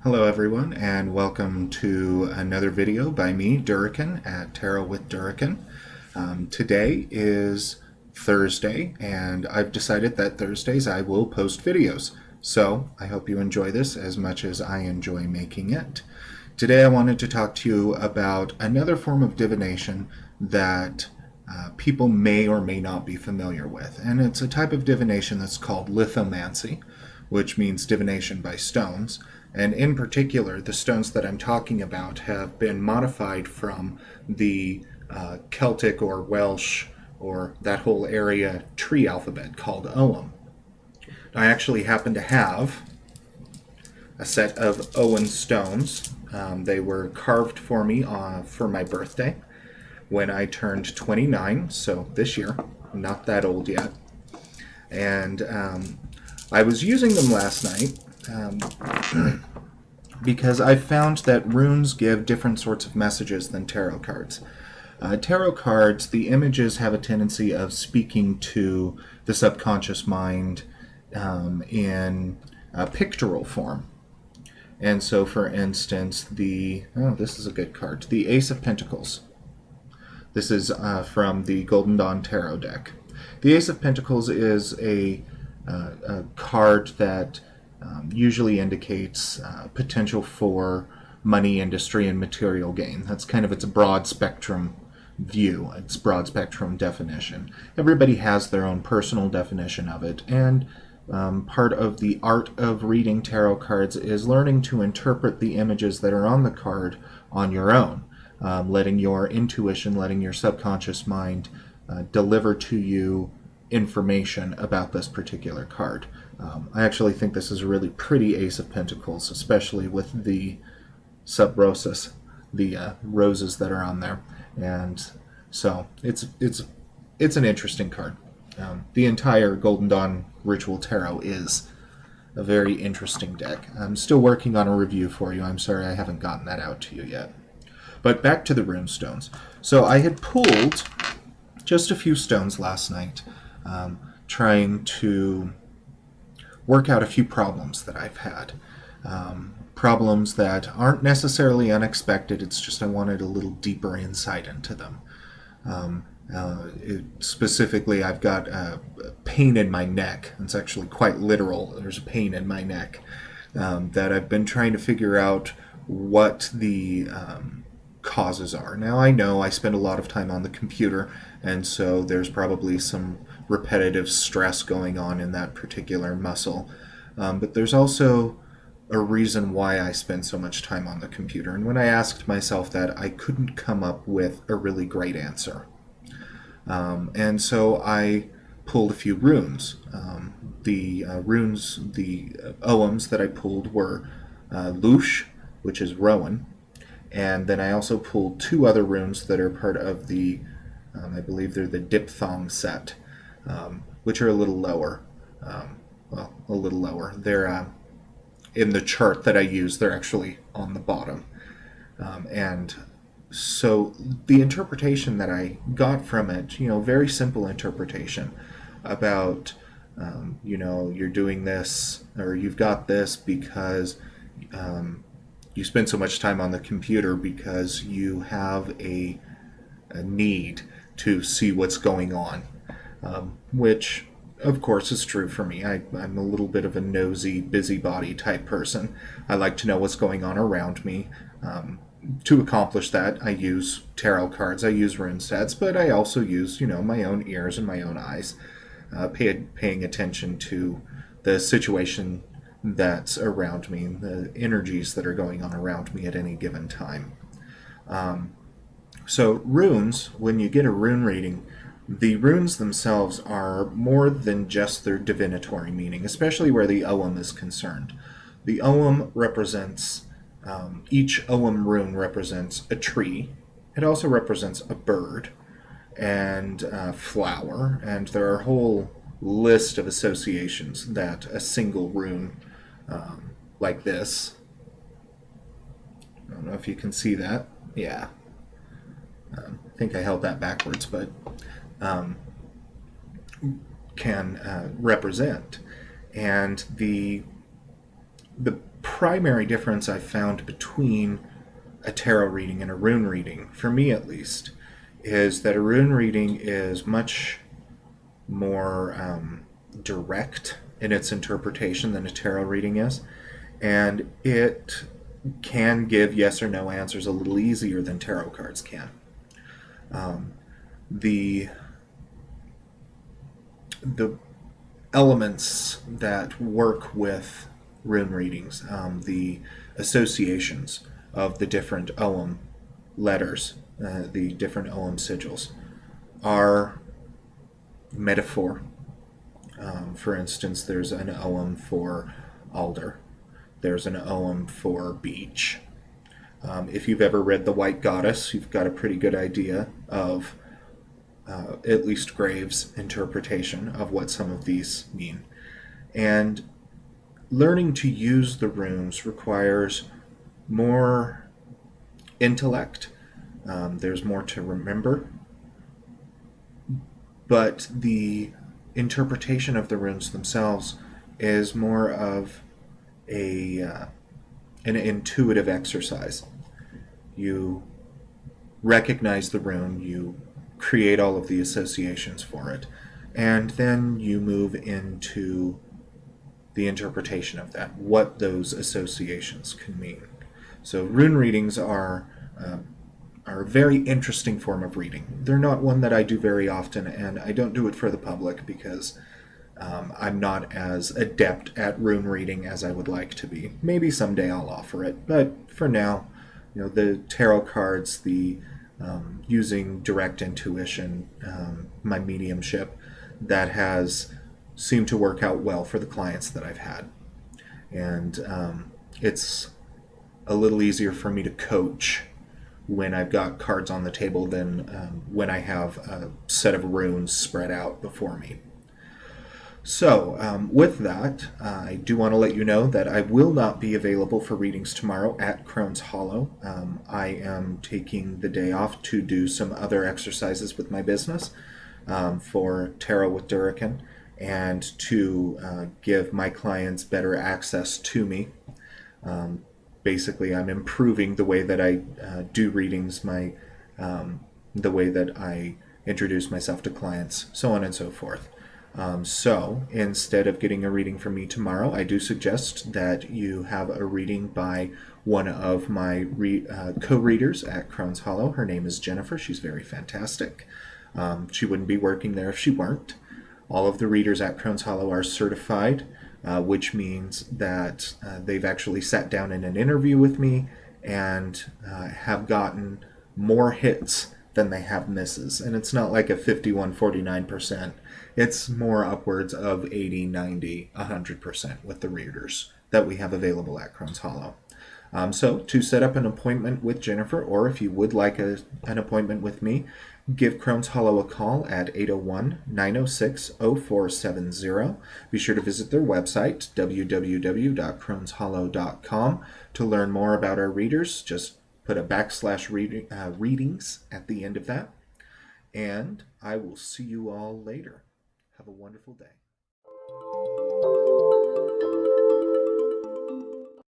Hello everyone, and welcome to another video by me, Durican, at Tarot with Durican. Today is Thursday, and I've decided that Thursdays I will post videos. So I hope you enjoy this as much as I enjoy making it. Today I wanted to talk to you about another form of divination that people may or may not be familiar with. And it's a type of divination that's called lithomancy, which means divination by stones. And in particular, the stones that I'm talking about have been modified from the Celtic or Welsh or that whole area tree alphabet called Ogham. I actually happen to have a set of Ogham stones. They were carved for me for my birthday when I turned 29, so this year. I'm not that old yet. And I was using them last night because I found that runes give different sorts of messages than tarot cards. Tarot cards, the images have a tendency of speaking to the subconscious mind in pictorial form. And so, for instance, this is a good card, the Ace of Pentacles. This is from the Golden Dawn Tarot deck. The Ace of Pentacles is a card that usually indicates potential for money, industry, and material gain. That's kind of its broad spectrum view, its broad spectrum definition. Everybody has their own personal definition of it, and part of the art of reading tarot cards is learning to interpret the images that are on the card on your own, letting your intuition, letting your subconscious mind deliver to you information about this particular card. I actually think this is a really pretty Ace of Pentacles, especially with the sub rosas, the roses that are on there, and so it's an interesting card. The entire Golden Dawn Ritual Tarot is a very interesting deck. I'm still working on a review for you. I'm sorry I haven't gotten that out to you yet. But back to the rune stones. So I had pulled just a few stones last night, trying to work out a few problems that I've had. Problems that aren't necessarily unexpected, it's just I wanted a little deeper insight into them. Specifically, I've got pain in my neck. It's actually quite literal. There's a pain in my neck that I've been trying to figure out what the causes are. Now, I know I spend a lot of time on the computer, and so there's probably some repetitive stress going on in that particular muscle. But there's also a reason why I spend so much time on the computer. And when I asked myself that, I couldn't come up with a really great answer. And so I pulled a few runes. The Oghams that I pulled were Lúsh, which is Rowan, and then I also pulled two other runes that are part of the, I believe they're the Diphthong set, which are a little lower. Well, a little lower. They're in the chart that I use, they're actually on the bottom. And so the interpretation that I got from it, very simple interpretation about, you're doing this or you've got this because you spend so much time on the computer because you have a need to see what's going on, which of course is true for me. I'm a little bit of a nosy, busybody type person. I like to know what's going on around me. To accomplish that, I use tarot cards, I use rune sets, but I also use, my own ears and my own eyes, paying attention to the situation that's around me, the energies that are going on around me at any given time. So runes, when you get a rune reading, the runes themselves are more than just their divinatory meaning, especially where the Ogham is concerned. The Ogham represents, each Ogham rune represents a tree. It also represents a bird and a flower, and there are a whole list of associations that a single rune like this, I don't know if you can see that. Yeah. I think I held that backwards, but can represent. And the primary difference I've found between a tarot reading and a rune reading, for me at least, is that a rune reading is much more direct in its interpretation than a tarot reading is, and it can give yes or no answers a little easier than tarot cards can. The elements that work with rune readings, the associations of the different Ogham letters, the different Ogham sigils, are metaphor. For instance, there's an Ogham for alder. There's an Ogham for beech. If you've ever read The White Goddess, you've got a pretty good idea of at least Graves' interpretation of what some of these mean. And learning to use the runes requires more intellect. There's more to remember. But the interpretation of the runes themselves is more of an intuitive exercise. You recognize the rune, you create all of the associations for it, and then you move into the interpretation of that, what those associations can mean. So rune readings are a very interesting form of reading. They're not one that I do very often, and I don't do it for the public because I'm not as adept at rune reading as I would like to be. Maybe someday I'll offer it, but for now, the tarot cards, the using direct intuition, my mediumship, that has seemed to work out well for the clients that I've had. And it's a little easier for me to coach when I've got cards on the table than when I have a set of runes spread out before me. So, with that, I do want to let you know that I will not be available for readings tomorrow at Crone's Hollow. I am taking the day off to do some other exercises with my business for Tarot with Durican, and to give my clients better access to me. Basically, I'm improving the way that I do readings, the way that I introduce myself to clients, so on and so forth. So instead of getting a reading from me tomorrow, I do suggest that you have a reading by one of my co-readers at Crone's Hollow. Her name is Jennifer. She's very fantastic. She wouldn't be working there if she weren't. All of the readers at Crone's Hollow are certified, which means that they've actually sat down in an interview with me and have gotten more hits than they have misses. And it's not like a 51, 49%. It's more upwards of 80, 90, 100% with the readers that we have available at Crone's Hollow. So to set up an appointment with Jennifer, or if you would like an appointment with me, give Crone's Hollow a call at 801-906-0470. Be sure to visit their website, www.croneshollow.com, to learn more about our readers. Just put a / readings at the end of that. And I will see you all later. Have a wonderful day.